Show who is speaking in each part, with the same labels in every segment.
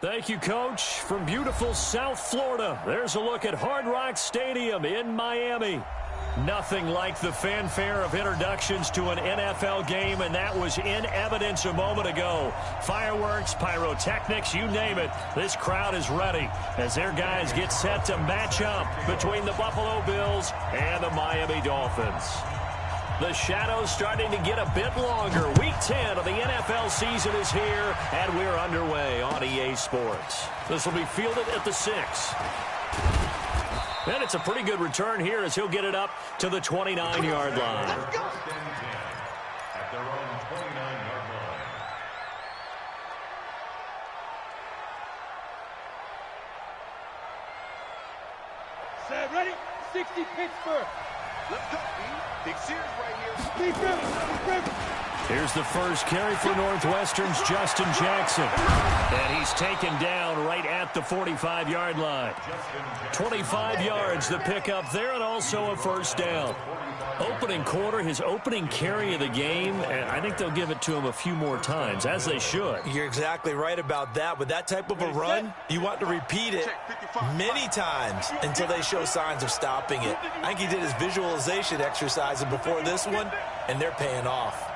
Speaker 1: Thank you, Coach. From beautiful South Florida, there's a look at Hard Rock Stadium in Miami. Nothing like the fanfare of introductions to an NFL game, and that was in evidence a moment ago. Fireworks, pyrotechnics, you name it. This crowd is ready as their guys get set to match up between the Buffalo Bills and the Miami Dolphins. The shadow's starting to get a bit longer. Week 10 of the NFL season is here, and we're underway on EA Sports. This will be fielded at the 6. And it's a pretty good return here as he'll get it up to the 29-yard line.
Speaker 2: At their own 29-yard line.
Speaker 3: Set, ready? 60 Pittsburgh.
Speaker 4: Let's go, Big Sears right here.
Speaker 1: Here's the first carry for Northwestern's Justin Jackson. And he's taken down right at the 45-yard line. 25 yards the pickup there, and also a first down. Opening quarter, his opening carry of the game, and I think they'll give it to him a few more times, as they should.
Speaker 5: You're exactly right about that. With that type of a run, you want to repeat it many times until they show signs of stopping it. I think he did his visualization exercises before this one, and they're paying off.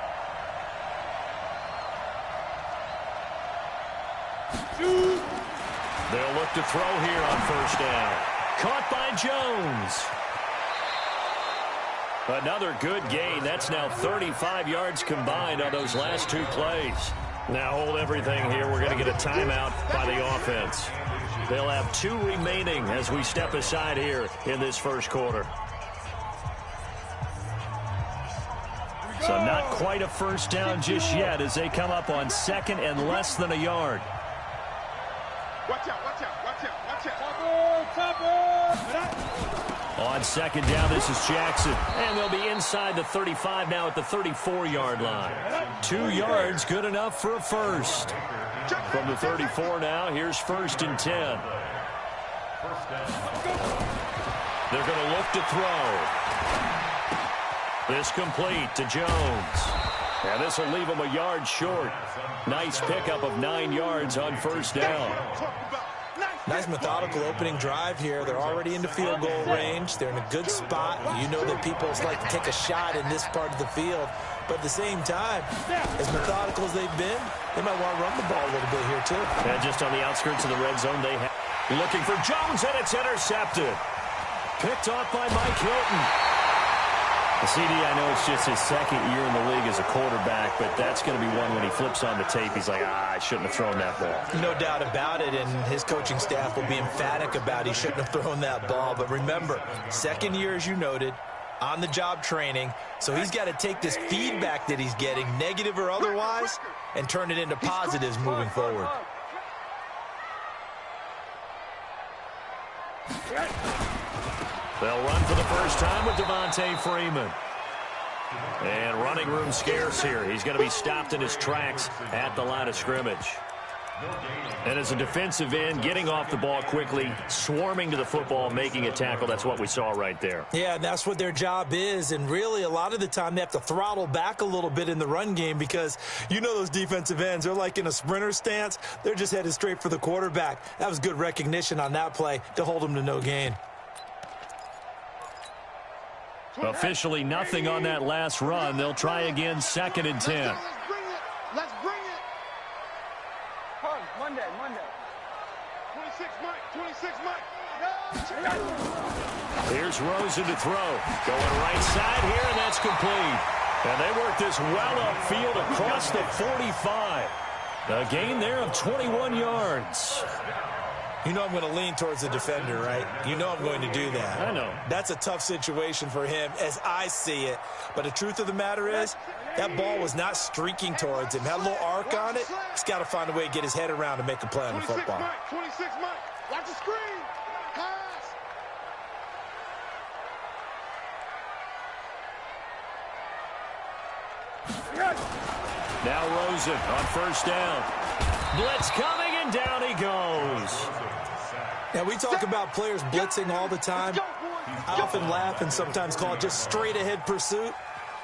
Speaker 1: They'll look to throw here on first down. Caught by Jones. Another good gain. That's now 35 yards combined on those last two plays. Now hold everything here. We're going to get a timeout by the offense. They'll have 2 remaining as we step aside here in this first quarter. So not quite a first down just yet as they come up on second and less than a yard.
Speaker 4: Watch out, watch out, watch out, watch out.
Speaker 1: On second down, this is Jackson. And they'll be inside the 35 now at the 34-yard line. 2 yards, good enough for a first. From the 34 now, here's first and 10. They're going to look to throw. This complete to Jones. And this will leave him a yard short. Nice pickup of 9 yards on first down.
Speaker 5: Nice methodical opening drive here. They're already into field goal range. They're in a good spot. You know that people like to take a shot in this part of the field. But at the same time, as methodical as they've been, they might want to run the ball a little bit here too.
Speaker 1: And just on the outskirts of the red zone, they have looking for Jones, and it's intercepted. Picked off by Mike Hilton. CD, I know it's just his second year in the league as a quarterback, but that's going to be one when he flips on the tape, he's like, I shouldn't have thrown that ball.
Speaker 5: No doubt about it, and his coaching staff will be emphatic about he shouldn't have thrown that ball. But remember, second year, as you noted, on-the-job training, so he's got to take this feedback that he's getting, negative or otherwise, and turn it into positives moving forward.
Speaker 1: They'll run for the first time with Devontae Freeman. And running room scarce here. He's going to be stopped in his tracks at the line of scrimmage. And as a defensive end, getting off the ball quickly, swarming to the football, making a tackle, that's what we saw right there.
Speaker 5: Yeah, that's what their job is, and really a lot of the time they have to throttle back a little bit in the run game because you know those defensive ends, they're like in a sprinter stance. They're just headed straight for the quarterback. That was good recognition on that play to hold him to no gain.
Speaker 1: Officially nothing on that last run. They'll try again, second and 10.
Speaker 4: Let's bring it.
Speaker 3: Monday.
Speaker 4: 26 Mike.
Speaker 1: Here's Rosen to throw. Going right side here, and that's complete. And they work this well upfield across the 45. A gain there of 21 yards.
Speaker 5: You know I'm going to lean towards the defender, right? You know I'm going to do that.
Speaker 1: I know.
Speaker 5: That's a tough situation for him as I see it. But the truth of the matter is, that ball was not streaking towards him. Had a little arc on it. He's got to find a way to get his head around and make a play on the football.
Speaker 4: 26 Mike. Watch the screen. Pass.
Speaker 1: Now Rosen on first down. Blitz coming, and down he goes.
Speaker 5: Now, we talk about players blitzing all the time. I often laugh and sometimes call it just straight-ahead pursuit.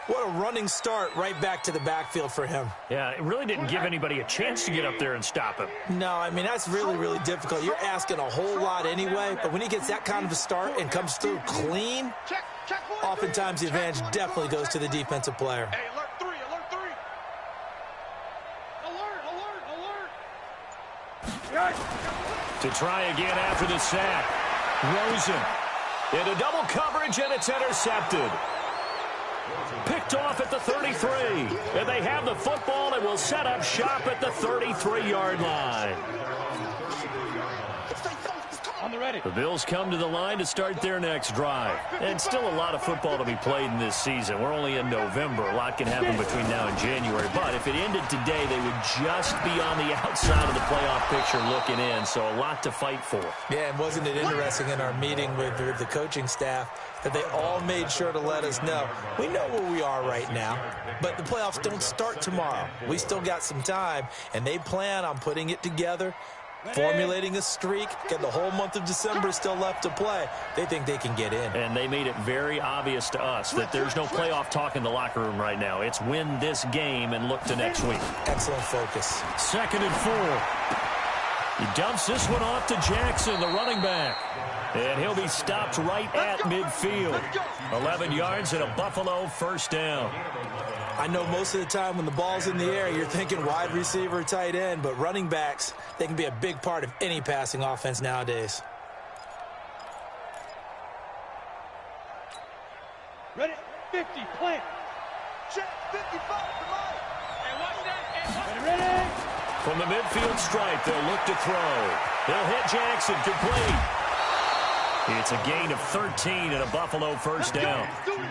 Speaker 5: What a running start right back to the backfield for him.
Speaker 1: Yeah, it really didn't give anybody a chance to get up there and stop him.
Speaker 5: No, I mean, that's really, really difficult. You're asking a whole lot anyway, but when he gets that kind of a start and comes through clean, oftentimes the advantage definitely goes to the defensive player.
Speaker 4: Hey, alert 3, alert 3.
Speaker 3: Alert.
Speaker 1: To try again after the sack. Rosen into double coverage, and it's intercepted. Picked off at the 33. And they have the football and will set up shop at the 33-yard line.
Speaker 3: On the ready.
Speaker 1: The Bills come to the line to start their next drive. And still a lot of football to be played in this season. We're only in November. A lot can happen between now and January. But if it ended today, they would just be on the outside of the playoff picture looking in. So a lot to fight for.
Speaker 5: Yeah, and wasn't it interesting in our meeting with the coaching staff that they all made sure to let us know, we know where we are right now, but the playoffs don't start tomorrow. We still got some time, and they plan on putting it together, formulating a streak, get the whole month of December still left to play. They think they can get in.
Speaker 1: And they made it very obvious to us that there's no playoff talk in the locker room right now. It's win this game and look to next week.
Speaker 5: Excellent focus.
Speaker 1: 2nd and 4. He dumps this one off to Jackson, the running back. And he'll be stopped right at midfield. 11 yards and a Buffalo first down.
Speaker 5: I know most of the time when the ball's in the air, you're thinking wide receiver, tight end, but running backs, they can be a big part of any passing offense nowadays.
Speaker 3: Ready? 50. Plant.
Speaker 4: Check 55 to Mike. Hey, watch that.
Speaker 3: Ready?
Speaker 1: From the midfield stripe, they'll look to throw. They'll hit Jackson, complete. It's a gain of 13 and a Buffalo first down.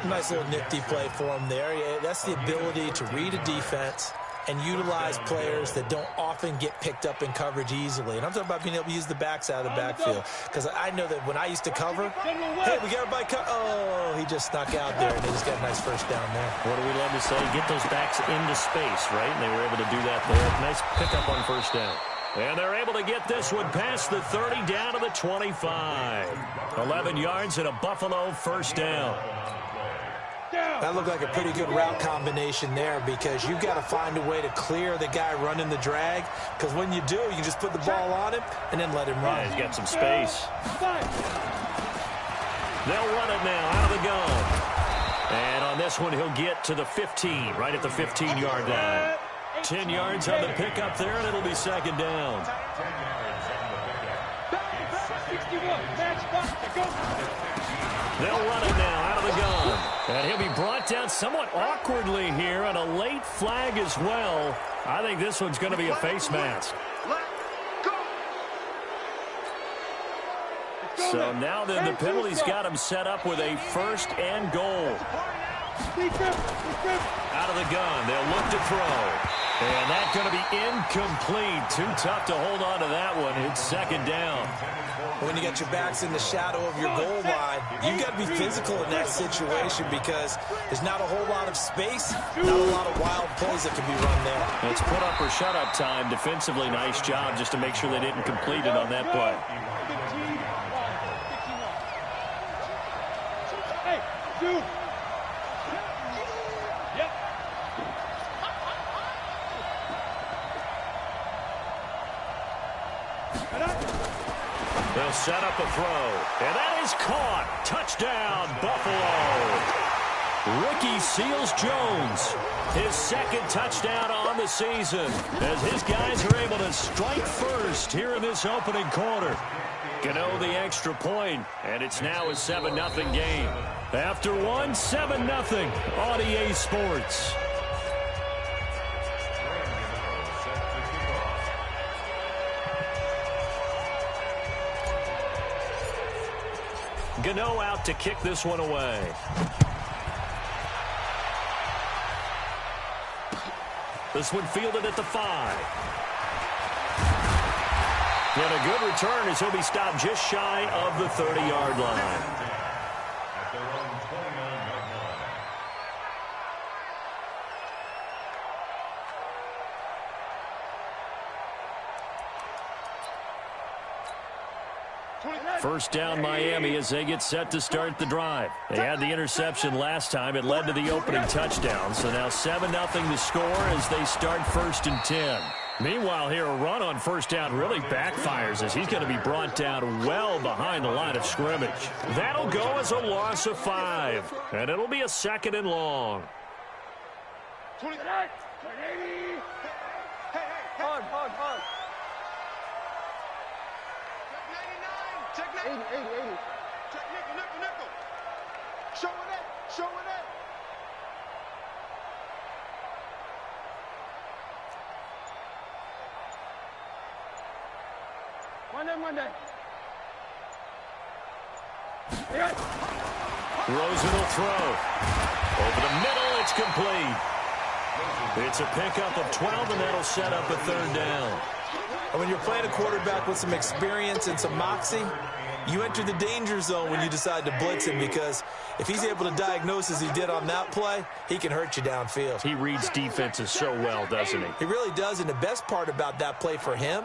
Speaker 5: Nice little nifty play for him there. Yeah, that's the ability to read a defense and utilize players that don't often get picked up in coverage easily. And I'm talking about being able to use the backs out of the backfield. Because I know that when I used to cover, hey, we got everybody oh, he just snuck out there, and they just got a nice first down there.
Speaker 1: What do we love to say? Get those backs into space, right? And they were able to do that there. Nice pickup on first down. And they're able to get this one past the 30 down to the 25. 11 yards and a Buffalo first down.
Speaker 5: That looked like a pretty good route combination there because you've got to find a way to clear the guy running the drag, because when you do, you can just put the ball on him and then let him run.
Speaker 1: Yeah, he's got some space. They'll run it now out of the gun. And on this one, he'll get to the 15, right at the 15-yard line. 10 yards on the pickup there, and it'll be second down.
Speaker 3: 61. Match box. Go.
Speaker 1: They'll run it now out of the gun. And he'll be brought down somewhat awkwardly here, and a late flag as well. I think this one's going to be a face mask. So now then the penalty's got him set up with a first and goal. Out of the gun, they'll look to throw. And that's going to be incomplete. Too tough to hold on to that one. It's second down.
Speaker 5: When you got your backs in the shadow of your goal line, you've got to be physical in that situation because there's not a whole lot of space, not a lot of wild plays that can be run there.
Speaker 1: It's put up or shut up time. Defensively, nice job just to make sure they didn't complete it on that play.
Speaker 3: Hey, dude.
Speaker 1: They'll set up a throw, and that is caught. Touchdown, Buffalo. Ricky Seals-Jones, his second touchdown on the season, as his guys are able to strike first here in this opening quarter. Gano the extra point, and it's now a 7-0 game. After one, 7-0 on EA Sports. Gano out to kick this one away. This one fielded at the 5. And a good return as he'll be stopped just shy of the 30-yard line.
Speaker 2: At their own 29-yard line.
Speaker 1: First down Miami as they get set to start the drive. They had the interception last time. It led to the opening touchdown. So now 7-0 the score as they start 1st and 10. Meanwhile here, a run on first down really backfires as he's going to be brought down well behind the line of scrimmage. That'll go as a loss of 5. And it'll be a 2nd and long.
Speaker 4: 29. Hard. Check 99. Check 80. Check nickel. Show it. Monday.
Speaker 1: Rosen will throw. Over the middle, it's complete. It's a pickup of 12, and that'll set up a 3rd down.
Speaker 5: And when you're playing a quarterback with some experience and some moxie, you enter the danger zone when you decide to blitz him, because if he's able to diagnose as he did on that play, he can hurt you downfield.
Speaker 1: He reads defenses so well, doesn't he?
Speaker 5: He really does, and the best part about that play for him,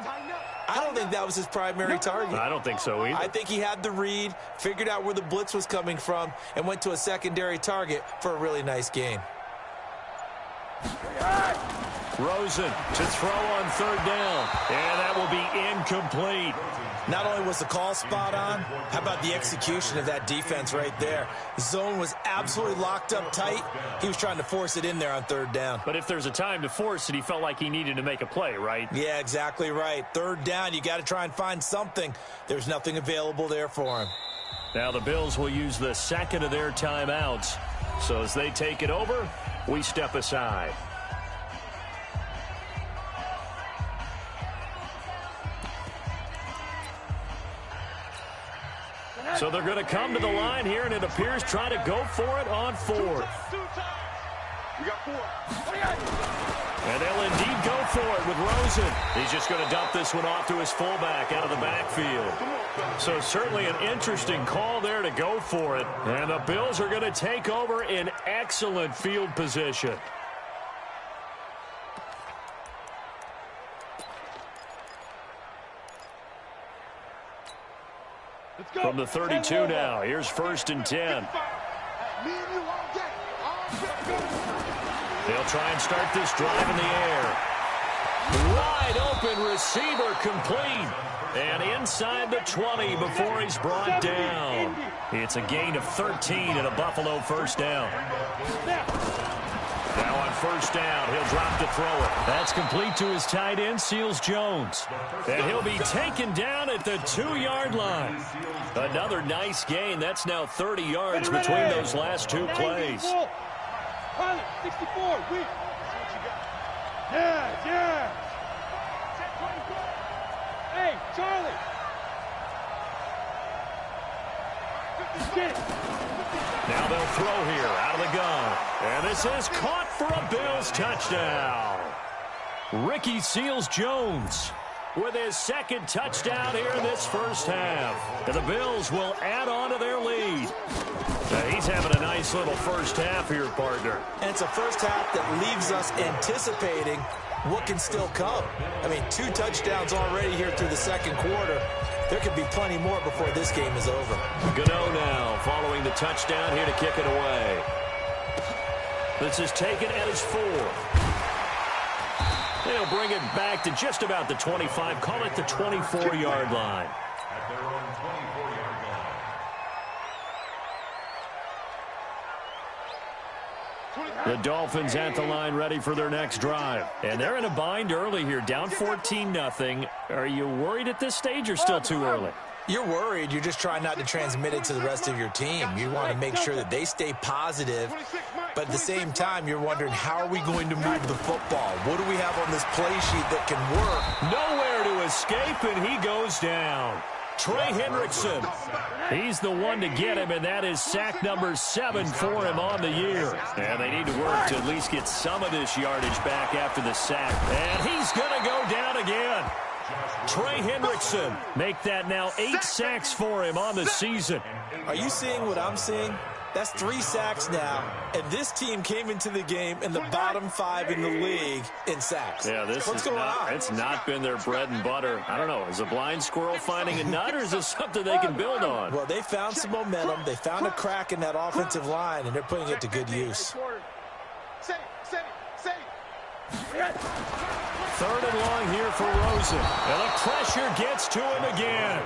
Speaker 5: I don't think that was his primary target.
Speaker 1: I don't think so either.
Speaker 5: I think he had the read, figured out where the blitz was coming from, and went to a secondary target for a really nice gain.
Speaker 1: Rosen to throw on 3rd down, and that will be incomplete.
Speaker 5: Not only was the call spot on, how about the execution of that defense right there? The zone was absolutely locked up tight. He was trying to force it in there on 3rd down.
Speaker 1: But if there's a time to force it, he felt like he needed to make a play, right?
Speaker 5: Yeah, exactly right. 3rd down, you got to try and find something. There's nothing available there for him.
Speaker 1: Now the Bills will use the 2nd of their timeouts. So as they take it over, we step aside. So they're going to come to the line here, and it appears trying to go for it on 4th.
Speaker 4: We got 4.
Speaker 1: And they'll indeed go for it with Rosen. He's just going to dump this one off to his fullback out of the backfield. So certainly an interesting call there to go for it. And the Bills are going to take over in excellent field position. From the 32 now, here's 1st and 10. They'll try and start this drive in the air. Wide open receiver complete. And inside the 20 before he's brought down. It's a gain of 13 and a Buffalo 1st down. Now on 1st down, he'll drop to throw it. That's complete to his tight end, Seals-Jones. And he'll be taken down at the 2-yard line. Another nice gain. That's now 30 yards between those last 2 plays.
Speaker 3: 64, we. Yeah. Hey, Charlie.
Speaker 1: Now they'll throw here out of the gun. And this is caught for a Bills touchdown. Ricky Seals-Jones with his 2nd touchdown here in this 1st half. And the Bills will add on to their lead. He's having a nice little 1st half here, partner.
Speaker 5: And it's a 1st half that leaves us anticipating what can still come. I mean, 2 touchdowns already here through the 2nd quarter. There could be plenty more before this game is over.
Speaker 1: Gano now following the touchdown here to kick it away. This is taken at his 4. They'll bring it back to just about the 25. Call it the 24-yard line.
Speaker 2: At their own 24-yard line.
Speaker 1: The Dolphins at the line ready for their next drive. And they're in a bind early here, down 14-0. Are you worried at this stage or still too early?
Speaker 5: You're worried. You're just trying not to transmit it to the rest of your team. You want to make sure that they stay positive. But at the same time, you're wondering, how are we going to move the football? What do we have on this play sheet that can work?
Speaker 1: Nowhere to escape, and he goes down. Trey Hendrickson, he's the one to get him, and that is sack number 7 for him on the year. And they need to work to at least get some of this yardage back after the sack. And he's going to go down again. Trey Hendrickson, make that now 8 sacks for him on the season.
Speaker 5: Are you seeing what I'm seeing? That's 3 sacks now, and this team came into the game in the bottom 5 in the league in sacks.
Speaker 1: Yeah,
Speaker 5: What's going on?
Speaker 1: It's not been their bread and butter. I don't know. Is a blind squirrel finding a nut, or is this something they can build on?
Speaker 5: Well, they found some momentum. They found a crack in that offensive line, and they're putting it to good use.
Speaker 1: 3rd and long here for Rosen. And the pressure gets to him again.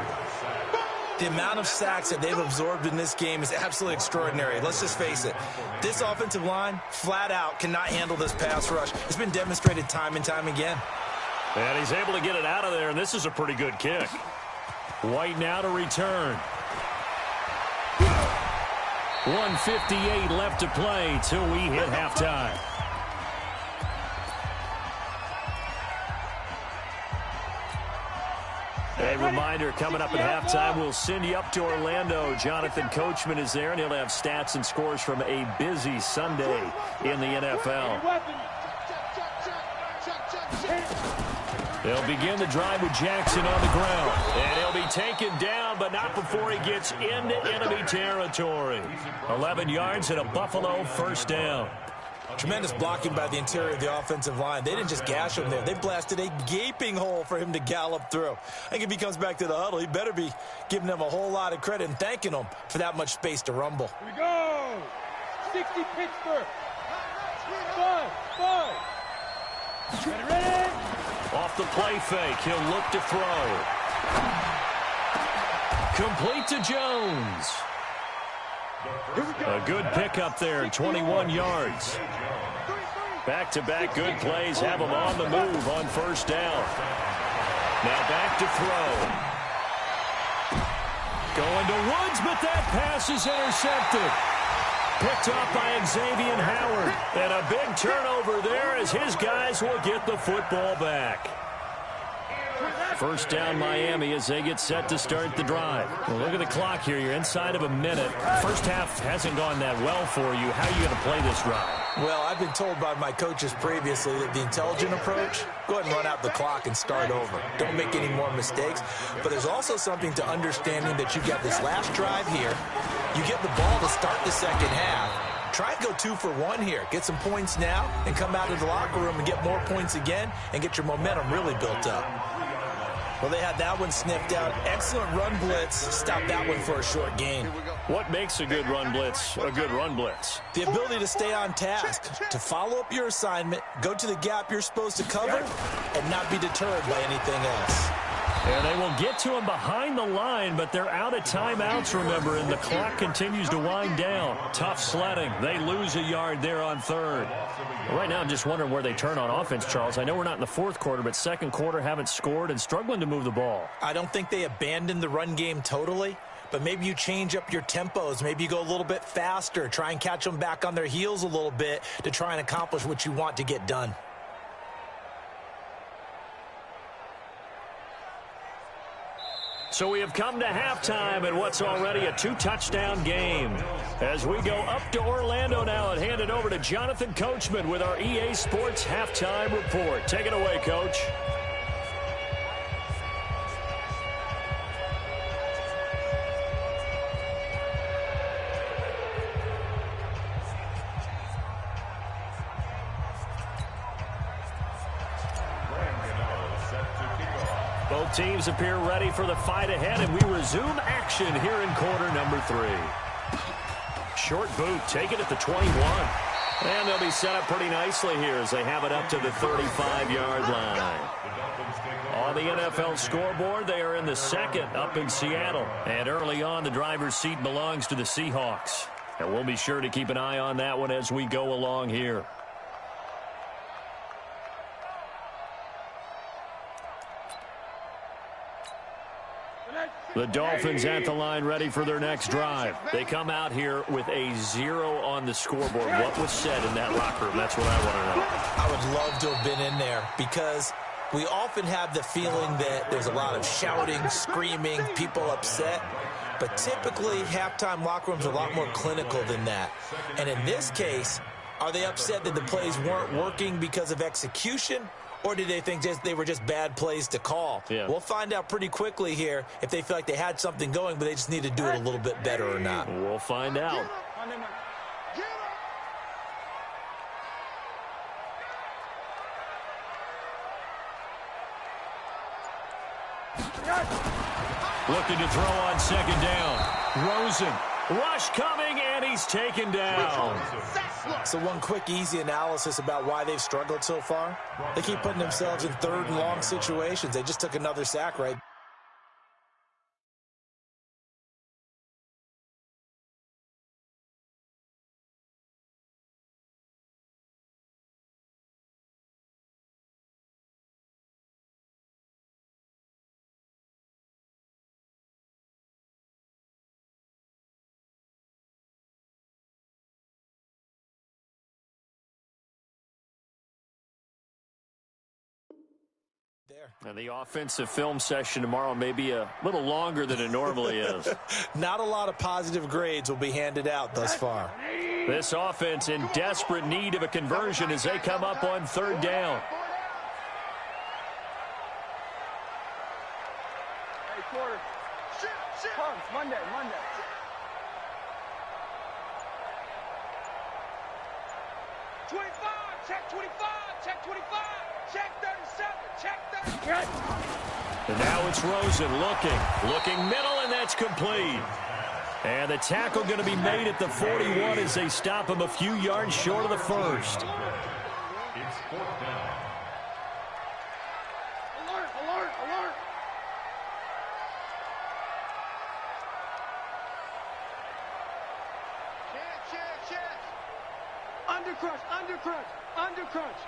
Speaker 5: The amount of sacks that they've absorbed in this game is absolutely extraordinary. Let's just face it. This offensive line, flat out, cannot handle this pass rush. It's been demonstrated time and time again.
Speaker 1: And he's able to get it out of there, and this is a pretty good kick. White now to return. 1:58 left to play till we hit halftime. A reminder, coming up at halftime, we'll send you up to Orlando. Jonathan Coachman is there, and he'll have stats and scores from a busy Sunday in the NFL. They'll begin the drive with Jackson on the ground. And he'll be taken down, but not before he gets into enemy territory. 11 yards and a Buffalo first down.
Speaker 5: Tremendous blocking by the interior of the offensive line. They didn't just gash him there. They blasted a gaping hole for him to gallop through. I think if he comes back to the huddle, he better be giving them a whole lot of credit and thanking them for that much space to rumble.
Speaker 3: Here we go. 60 Pittsburgh. 5. Ready.
Speaker 1: Off the play fake, he'll look to throw. Complete to Jones. A good pickup there, 21 yards. Back-to-back good plays have him on the move on first down. Now back to throw. Going to Woods, but that pass is intercepted. Picked up by Xavier Howard. And a big turnover there as his guys will get the football back. First down Miami as they get set to start the drive. Well, look at the clock here. You're inside of a minute. First half hasn't gone that well for you. How are you going to play this drive?
Speaker 5: Well, I've been told by my coaches previously that the intelligent approach, go ahead and run out the clock and start over. Don't make any more mistakes. But there's also something to understanding that you got this last drive here. You get the ball to start the second half. Try and go 2 for 1 here. Get some points now and come out of the locker room and get more points again and get your momentum really built up. Well, they had that one sniffed out. Excellent run blitz. Stop that one for a short gain.
Speaker 1: What makes a good run blitz a good run blitz?
Speaker 5: The ability to stay on task, to follow up your assignment, go to the gap you're supposed to cover, and not be deterred by anything else.
Speaker 1: And they will get to him behind the line, but they're out of timeouts, remember, and the clock continues to wind down. Tough sledding. They lose a yard there on third. Right now, I'm just wondering where they turn on offense, Charles. I know we're not in the fourth quarter, but second quarter haven't scored and struggling to move the ball.
Speaker 5: I don't think they abandoned the run game totally, but maybe you change up your tempos. Maybe you go a little bit faster. Try and catch them back on their heels a little bit to try and accomplish what you want to get done.
Speaker 1: So we have come to halftime in what's already a 2-touchdown game. As we go up to Orlando now and hand it over to Jonathan Coachman with our EA Sports Halftime Report. Take it away, Coach. Both teams appear ready for the fight ahead, and we resume action here in quarter number 3. Short boot, take it at the 21. And they'll be set up pretty nicely here as they have it up to the 35-yard line. On the NFL scoreboard, they are in the second up in Seattle. And early on, the driver's seat belongs to the Seahawks. And we'll be sure to keep an eye on that one as we go along here. The Dolphins at the line ready for their next drive. They come out here with a 0 on the scoreboard. What was said in that locker room? That's what I want to know.
Speaker 5: I would love to have been in there because we often have the feeling that there's a lot of shouting, screaming, people upset. But typically, halftime locker rooms are a lot more clinical than that. And in this case, are they upset that the plays weren't working because of execution? Or did they think they were just bad plays to call?
Speaker 1: Yeah.
Speaker 5: We'll find out pretty quickly here if they feel like they had something going, but they just need to do it a little bit better or not.
Speaker 1: We'll find out.
Speaker 4: Monday, Monday. Get up!
Speaker 1: Looking to throw on second down. Rosen. Rush coming, and he's taken down.
Speaker 5: So one quick, easy analysis about why they've struggled so far. They keep putting themselves in third and long situations. They just took another sack right.
Speaker 1: And the offensive film session tomorrow may be a little longer than it normally is.
Speaker 5: Not a lot of positive grades will be handed out thus far.
Speaker 1: This offense in desperate need of a conversion as they come up on third down.
Speaker 4: Hey, quarter. Pumps, Monday, Monday. Check 25, check 25, check 37, check 37.
Speaker 1: And now it's Rosen looking middle, and that's complete. And the tackle going to be made at the 41 as they stop him a few yards short of the first.
Speaker 2: It's fourth down.
Speaker 4: Alert, alert, alert. Check. Undercrush, undercrush, undercrush.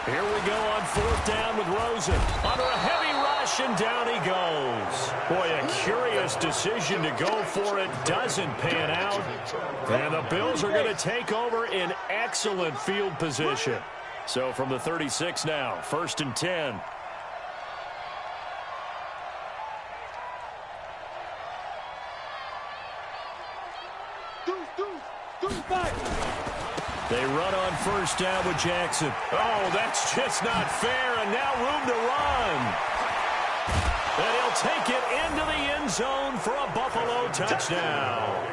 Speaker 1: Here we go on fourth down with Rosen. Under a heavy rush, and down he goes. Boy, a curious decision to go for it. Doesn't pan out. And the Bills are going to take over in excellent field position. So from the 36 now, 1st and 10. They run on first down with Jackson. Oh, that's just not fair, and now room to run. And he'll take it into the end zone for a Buffalo touchdown.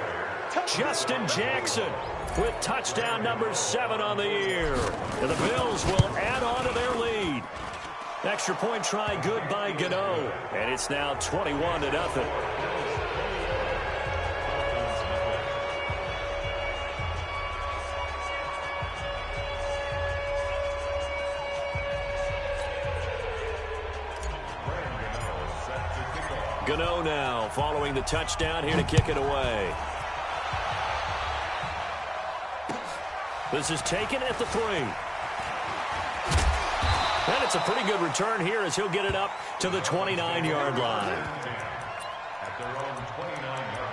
Speaker 1: Justin Jackson with touchdown number 7 on the year. And the Bills will add on to their lead. Extra point try good by Gano. And it's now 21-0. Gano now following the touchdown, here to kick it away. This is taken at the 3. And it's a pretty good return here as he'll get it up to the 29-yard line.
Speaker 2: At their own 29-yard line.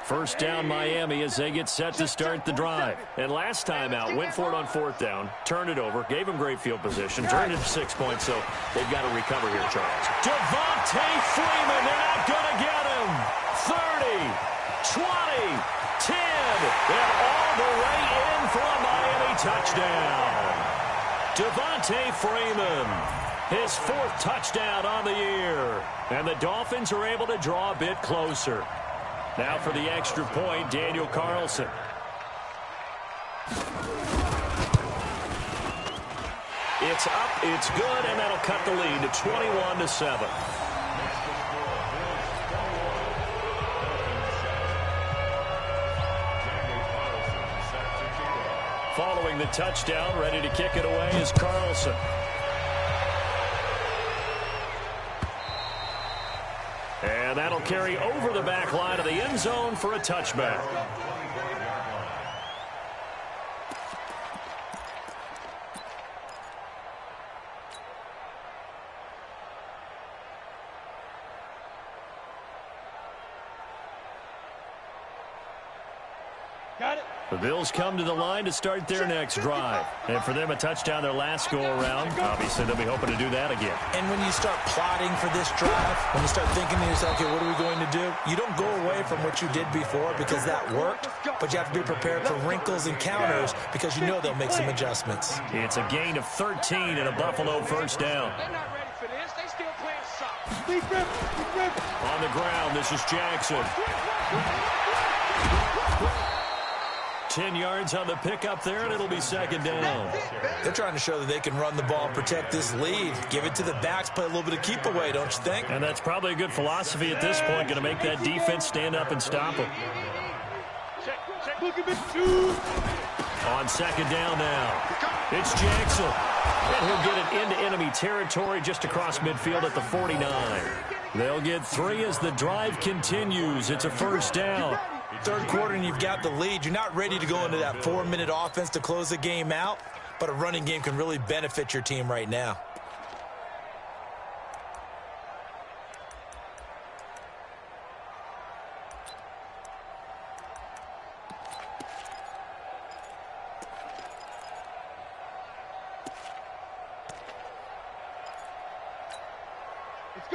Speaker 1: First down Miami as they get set to start the drive. And last time out, went for it on fourth down, turned it over, gave him great field position, turned it to 6 points, so they've got to recover here, Charles. Devontae Freeman, they're not going to get him. 30, 20, 10, and all the way in for a Miami touchdown. Devontae Freeman, his 4th touchdown on the year. And the Dolphins are able to draw a bit closer. Now for the extra point, Daniel Carlson. It's up, it's good, and that'll cut the lead to 21-7. Following the touchdown, ready to kick it away is Carlson. And that'll carry over the back line of the end zone for a touchback.
Speaker 3: Got it.
Speaker 1: The Bills come to the line to start their next drive. And for them, a touchdown their last go-around. Obviously, they'll be hoping to do that again.
Speaker 5: And when you start plotting for this drive, when you start thinking to yourself, okay, what are we going to do? You don't go away from what you did before because that worked, but you have to be prepared for wrinkles and counters because you know they'll make some adjustments.
Speaker 1: It's a gain of 13 and a Buffalo first down.
Speaker 4: They're not ready for this. They still playing soft.
Speaker 3: Deep rip. Deep rip.
Speaker 1: On the ground, this is Jackson. 10 yards on the pickup there, and it'll be second down.
Speaker 5: They're trying to show that they can run the ball and protect this lead. Give it to the backs, play a little bit of keep away, don't you think?
Speaker 1: And that's probably a good philosophy at this point, going to make that defense stand up and stop them.
Speaker 3: Look at this two.
Speaker 1: On second down now, it's Jackson. And he'll get it into enemy territory just across midfield at the 49. They'll get 3 as the drive continues. It's a first down.
Speaker 5: Third quarter and you've got the lead. You're not ready to go into that 4-minute offense to close the game out, but a running game can really benefit your team right now.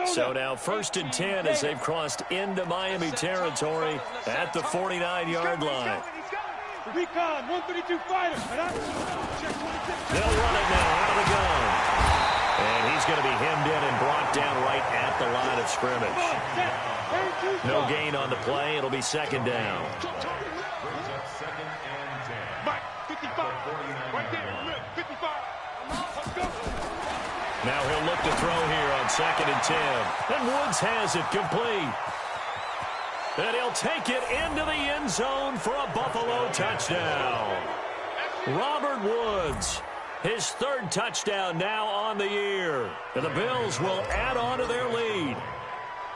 Speaker 1: So now 1st and 10 as they've crossed into Miami territory at the 49-yard line.
Speaker 3: Recon, 132 fighter.
Speaker 1: They'll run it now out of the gun. And he's going to be hemmed in and brought down right at the line of scrimmage. No gain on the play. It'll be second down.
Speaker 2: Brings up second and 10.
Speaker 4: Mike, 55. Right there. 55. Let's go.
Speaker 1: Now he'll look to throw here on 2nd and 10. And Woods has it complete. And he'll take it into the end zone for a Buffalo touchdown. Robert Woods, his 3rd touchdown now on the year. And the Bills will add on to their lead.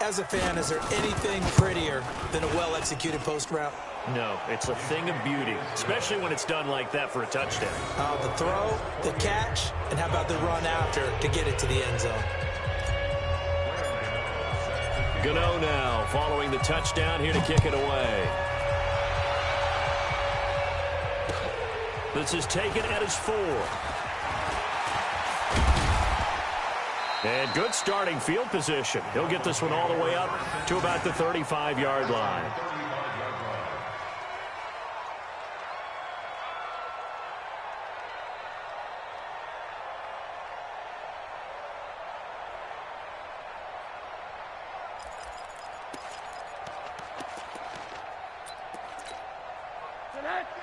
Speaker 5: As a fan, is there anything prettier than a well-executed post route?
Speaker 1: No, it's a thing of beauty, especially when it's done like that for a touchdown.
Speaker 5: The throw, the catch, and how about the run after to get it to the end zone?
Speaker 1: Gano now following the touchdown here to kick it away. This is taken at his 4. And good starting field position. He'll get this one all the way up to about the 35-yard line.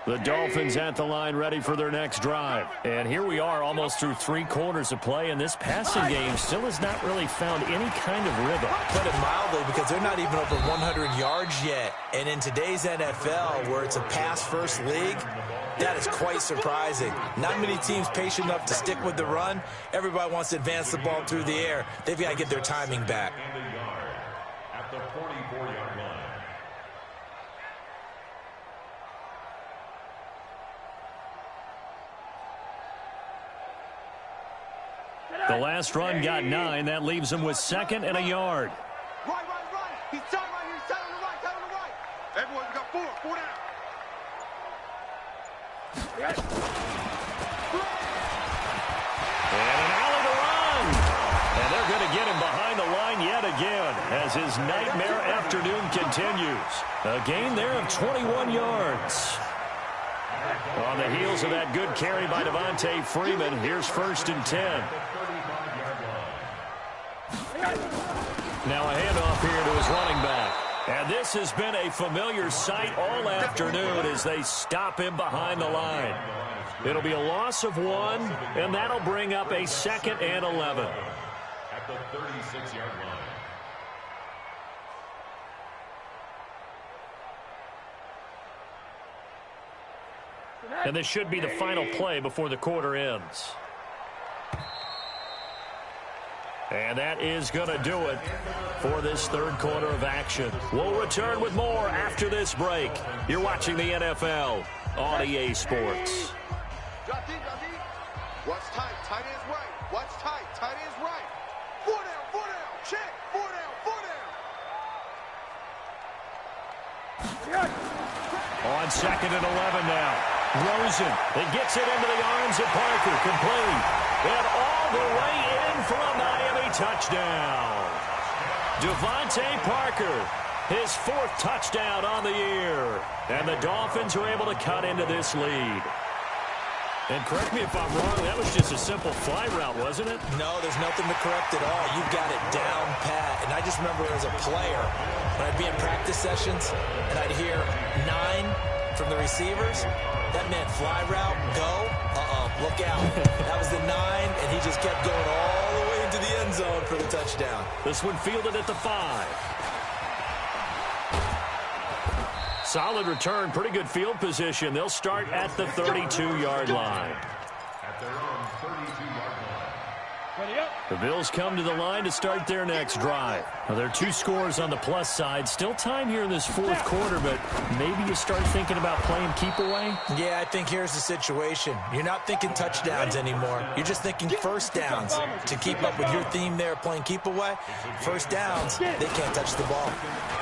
Speaker 1: The Dolphins at the line ready for their next drive. And here we are almost through 3 quarters of play, and this passing game still has not really found any kind of rhythm.
Speaker 5: Put it mildly, because they're not even over 100 yards yet. And in today's NFL, where it's a pass-first league, that is quite surprising. Not many teams patient enough to stick with the run. Everybody wants to advance the ball through the air. They've got to get their timing back.
Speaker 2: And a yard at the 44-yard line.
Speaker 1: The last run got 9. That leaves him with 2nd and a yard.
Speaker 4: Right. He's tied right here. He's tied on the right. Everyone, we got 4. 4 down.
Speaker 1: And an alley to run. And they're going to get him behind the line yet again as his nightmare afternoon continues. A gain there of 21 yards. On the heels of that good carry by Devontae Freeman, here's 1st and 10. Now a handoff here to his running back. And this has been a familiar sight all afternoon as they stop him behind the line. It'll be a loss of 1, and that'll bring up a 2nd and 11.
Speaker 2: At the 36-yard line.
Speaker 1: And this should be the final play before the quarter ends. And that is going to do it for this 3rd quarter of action. We'll return with more after this break. You're watching the NFL on EA Sports.
Speaker 4: Drop deep. Watch tight. Tight ends right. Watch tight. Tight ends right. 4 down. Check. 4 down.
Speaker 1: On on 2nd and 11 now. Rosen, it gets it into the arms of Parker, complete. And all the way in for a Miami touchdown. Devontae Parker, his 4th touchdown on the year. And the Dolphins are able to cut into this lead. And correct me if I'm wrong, that was just a simple fly route, wasn't it?
Speaker 5: No, there's nothing to correct at all. You've got it down pat. And I just remember as a player, when I'd be in practice sessions, and I'd hear 9 from the receivers, that meant fly route, go, look out. That was the 9, and he just kept going all the way into the end zone for the touchdown.
Speaker 1: This one fielded at the 5. Solid return, pretty good field position. They'll start at the 32-yard line.
Speaker 2: At their own 32-yard line.
Speaker 3: Ready up.
Speaker 1: The Bills come to the line to start their next drive. Now, there are 2 scores on the plus side. Still time here in this 4th quarter, but maybe you start thinking about playing keep away?
Speaker 5: Yeah, I think here's the situation. You're not thinking touchdowns anymore. You're just thinking first downs. To keep up with your theme there, playing keep away, first downs, they can't touch the ball.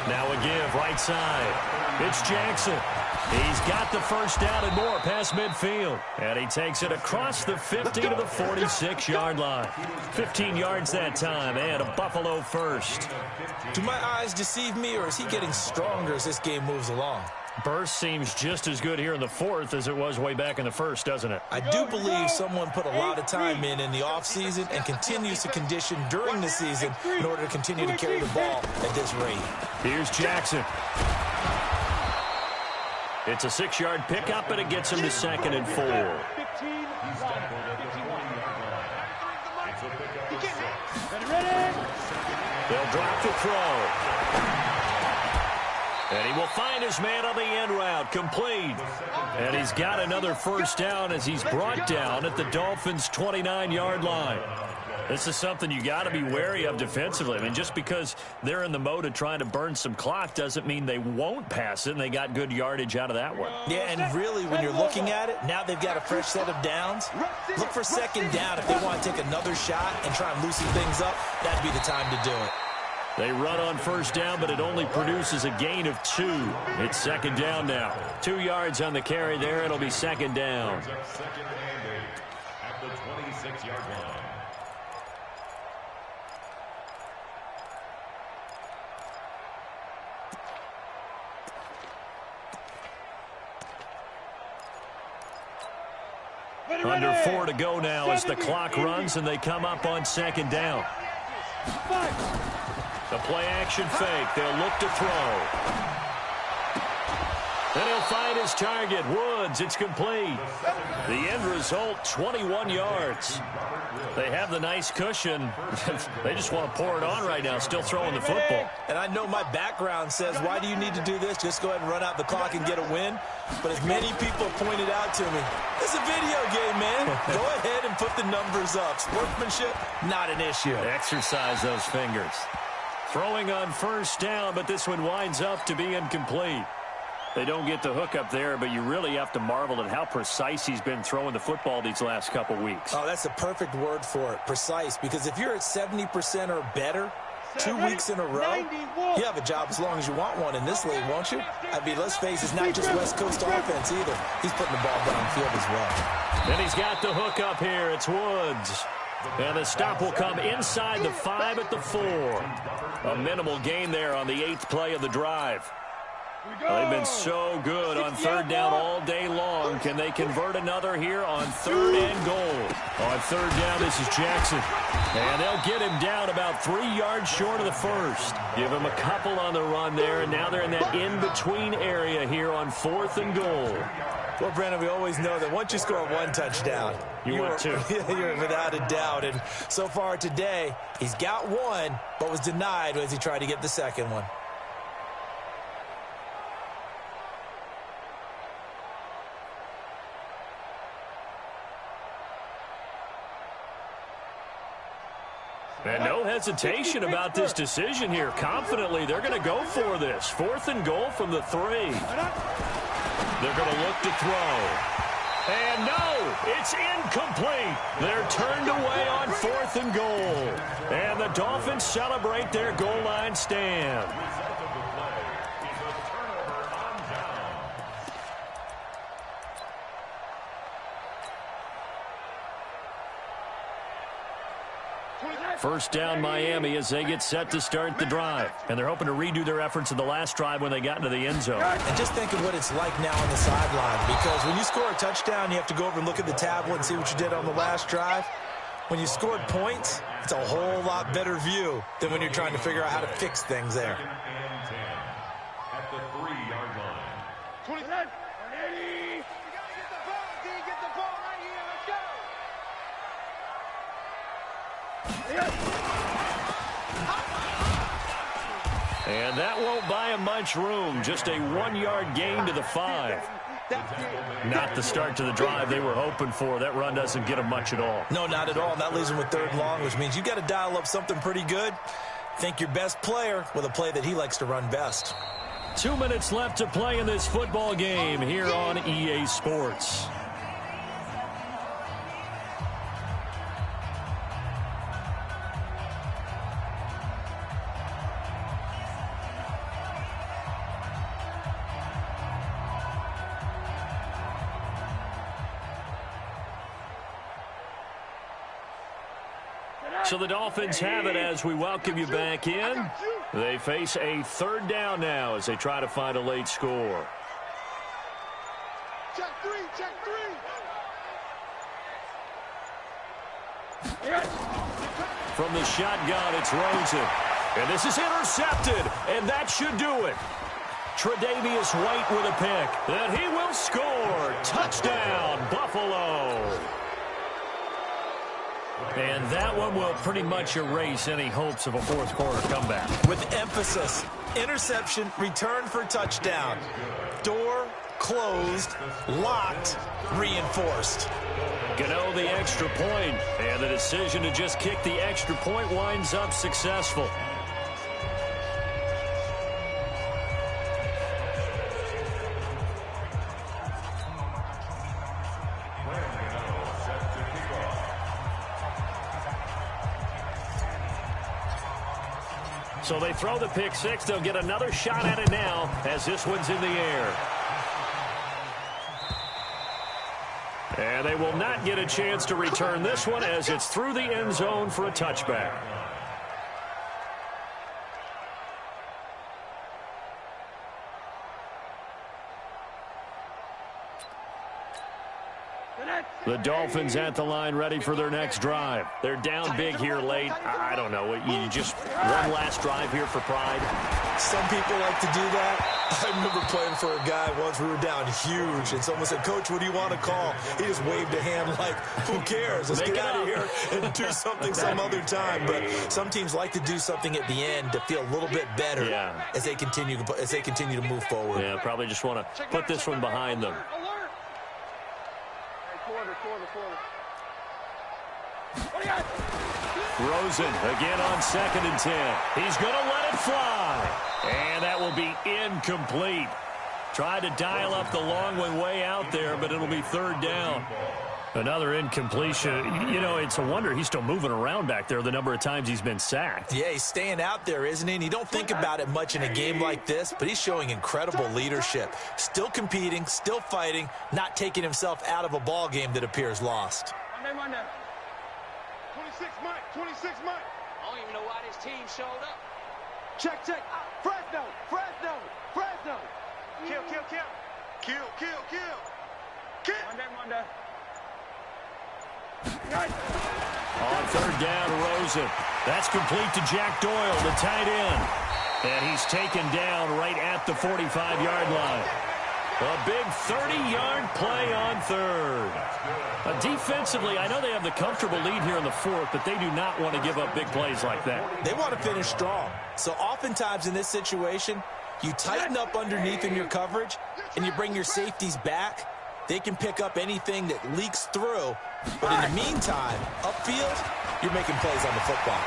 Speaker 1: Now a give, right side. It's Jackson. He's got the first down and more past midfield. And he takes it across the 50 to the 46-yard line. 15 yards that time and a Buffalo first.
Speaker 5: Do my eyes deceive me, or is he getting stronger as this game moves along?
Speaker 1: Burst seems just as good here in the 4th as it was way back in the 1st, doesn't it?
Speaker 5: I do believe someone put a lot of time in the offseason and continues to condition during the season in order to continue to carry the ball at this rate.
Speaker 1: Here's Jackson. It's a 6-yard pickup, and it gets him to 2nd and 4. They'll drop the throw. And he will find his man on the end route, complete. And he's got another first down as he's brought down at the Dolphins' 29-yard line. This is something you got to be wary of defensively. I mean, just because they're in the mode of trying to burn some clock doesn't mean they won't pass it, and they got good yardage out of that one.
Speaker 5: Yeah, and really, when you're looking at it, now they've got a fresh set of downs. Look for 2nd down if they want to take another shot and try and loosen things up. That'd be the time to do it.
Speaker 1: They run on first down, but it only produces a gain of 2. It's 2nd down now. 2 yards on the carry there. It'll be 2nd down.
Speaker 2: 2nd and 8 at the 26-yard line.
Speaker 1: Under 4 to go now as the clock runs, and they come up on 2nd down. The play-action fake. They'll look to throw. And he'll find his target, Woods. It's complete. The end result, 21 yards. They have the nice cushion. They just want to pour it on right now, still throwing the football.
Speaker 5: And I know my background says, why do you need to do this? Just go ahead and run out the clock and get a win. But as many people pointed out to me, it's a video game, man. Go ahead and put the numbers up. Sportsmanship, not an issue.
Speaker 1: Exercise those fingers. Throwing on first down, but this one winds up to be incomplete. They don't get the hook up there, but you really have to marvel at how precise he's been throwing the football these last couple weeks.
Speaker 5: Oh, that's a perfect word for it, precise, because if you're at 70% or better 2 weeks in a row, you have a job as long as you want one in this league, won't you? I mean, let's face it, it's not just West Coast offense either. He's putting the ball downfield as well.
Speaker 1: And he's got the hook up here. It's Woods. And the stop will come inside the 5 at the 4. A minimal gain there on the 8th play of the drive. They've been so good on 3rd down all day long. Can they convert another here on 3rd and goal? On 3rd down, this is Jackson. And they'll get him down about 3 yards short of the first. Give him a couple on the run there, and now they're in that in-between area here on 4th and goal.
Speaker 5: Well, Brandon, we always know that once you score 1 touchdown,
Speaker 1: you're
Speaker 5: without a doubt. And so far today, he's got 1, but was denied as he tried to get the 2nd one.
Speaker 1: And no hesitation about this decision here. Confidently, they're going to go for this. 4th and goal from the 3. They're going to look to throw. And no, it's incomplete. They're turned away on 4th and goal. And the Dolphins celebrate their goal line stand. First down Miami as they get set to start the drive. And they're hoping to redo their efforts in the last drive when they got into the end zone.
Speaker 5: And just think of what it's like now on the sideline, because when you score a touchdown, you have to go over and look at the tablet and see what you did on the last drive. When you scored points, it's a whole lot better view than when you're trying to figure out how to fix things there.
Speaker 2: At the 3-yard line.
Speaker 3: 29, 180.
Speaker 4: You gotta get the ball, D. Get the ball right here. Let's go.
Speaker 1: And that won't buy him much room. Just a 1-yard gain to the 5. Not the start to the drive they were hoping for. That run doesn't get them much at all.
Speaker 5: No, not at all. And that leaves them with 3rd and long, which means you've got to dial up something pretty good. Think your best player with a play that he likes to run best.
Speaker 1: 2 minutes left to play in this football game here on EA Sports. So the Dolphins have it as we welcome you back in. They face a 3rd down now as they try to find a late score.
Speaker 4: Check 3, check 3.
Speaker 1: From the shotgun, it's Rosen. And this is intercepted, and that should do it. Tre'Davious White with a pick. And he will score. Touchdown, Buffalo. And that one will pretty much erase any hopes of a 4th quarter comeback.
Speaker 5: With emphasis, interception, return for touchdown. Door closed, locked, reinforced.
Speaker 1: Gano the extra point, and the decision to just kick the extra point winds up successful. So they throw the pick 6. They'll get another shot at it now as this one's in the air. And they will not get a chance to return this one as it's through the end zone for a touchback. The Dolphins at the line ready for their next drive. They're down big here late. I don't know. You just one last drive here for pride.
Speaker 5: Some people like to do that. I remember playing for a guy once. We were down huge, and someone said, "Coach, what do you want to call?" He just waved a hand like, "Who cares? Let's get out of here and do something some other time." But some teams like to do something at the end to feel a little bit better as they continue to move forward.
Speaker 1: Yeah, probably just want to put this one behind them. Rosen again on 2nd and 10. He's going to let it fly. And that will be incomplete. Tried to dial up the long one way out there, but it'll be 3rd down. Another incompletion. You know, it's a wonder he's still moving around back there the number of times he's been sacked.
Speaker 5: Yeah, he's staying out there, isn't he? And you don't think about it much in a game like this, but he's showing incredible leadership. Still competing, still fighting, not taking himself out of a ball game that appears lost.
Speaker 3: 26 Mike, 26 Mike.
Speaker 6: I don't even know why this team showed up.
Speaker 4: Check. Fresno. Kill.
Speaker 3: Monday.
Speaker 1: On 3rd down, Rosen. That's complete to Jack Doyle, the tight end. And he's taken down right at the 45-yard line. A big 30-yard play on 3rd. Defensively, I know they have the comfortable lead here in the 4th, but they do not want to give up big plays like that.
Speaker 5: They want to finish strong. So oftentimes in this situation, you tighten up underneath in your coverage, and you bring your safeties back. They can pick up anything that leaks through. But in the meantime, upfield, you're making plays on the football.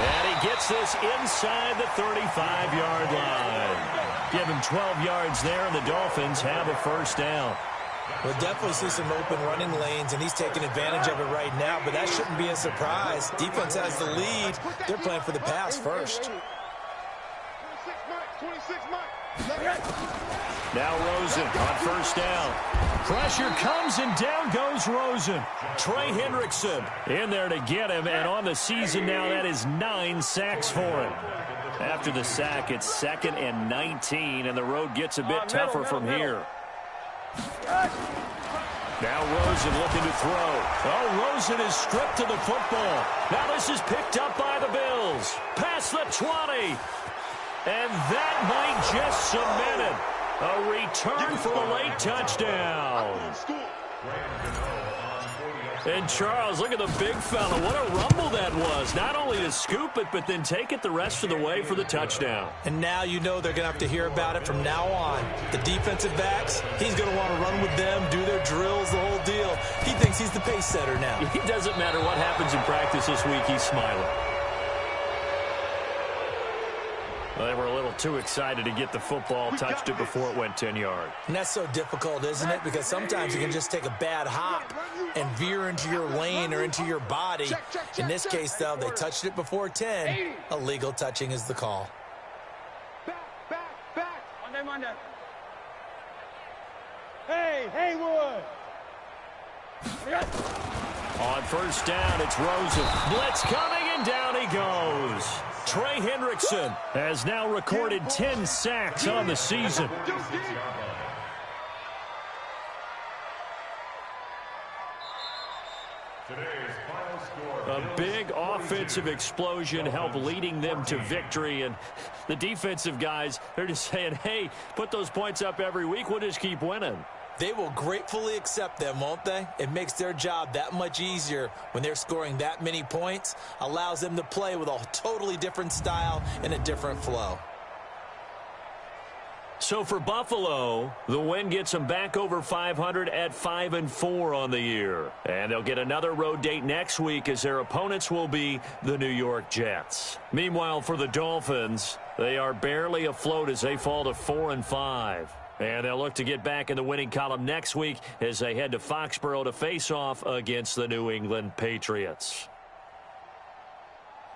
Speaker 1: And he gets this inside the 35-yard line. Give him 12 yards there, and the Dolphins have a 1st down.
Speaker 5: We'll definitely see some open running lanes, and he's taking advantage of it right now, but that shouldn't be a surprise. Defense has the lead. They're playing for the pass first.
Speaker 3: 26 Mike.
Speaker 1: Now Rosen on first down. Pressure comes and down goes Rosen. Trey Hendrickson in there to get him, and on the season now that is 9 sacks for him. After the sack, it's 2nd and 19, and the road gets a bit tougher from here. Now Rosen looking to throw. Oh, Rosen is stripped of the football. Now this is picked up by the Bills. Past the 20. And that might just cement it. A return for a late touchdown. And Charles, look at the big fella. What a rumble that was. Not only to scoop it, but then take it the rest of the way for the touchdown.
Speaker 5: And now you know they're going to have to hear about it from now on. The defensive backs, he's going to want to run with them, do their drills, the whole deal. He thinks he's the pace setter now.
Speaker 1: It doesn't matter what happens in practice this week, he's smiling. Well, they were a little too excited to get the football, touched it before it went 10 yards.
Speaker 5: And that's so difficult, isn't it? Because sometimes you can just take a bad hop and veer into your lane or into your body. In this case, though, they touched it before 10. Illegal touching is the call.
Speaker 3: Back. Monday. Hey, Haywood.
Speaker 1: On first down, it's Rosen. Blitz coming, and down he goes. Trey Hendrickson has now recorded 10 sacks on the season. A big offensive explosion helped leading them to victory. And the defensive guys, they're just saying, hey, put those points up every week. We'll just keep winning.
Speaker 5: They will gratefully accept them, won't they? It makes their job that much easier when they're scoring that many points. Allows them to play with a totally different style and a different flow.
Speaker 1: So for Buffalo, the win gets them back over 500 at 5-4 on the year. And they'll get another road date next week as their opponents will be the New York Jets. Meanwhile, for the Dolphins, they are barely afloat as they fall to 4-5. And they'll look to get back in the winning column next week as they head to Foxborough to face off against the New England Patriots.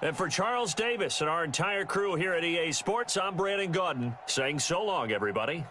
Speaker 1: And for Charles Davis and our entire crew here at EA Sports, I'm Brandon Gaudin saying so long, everybody.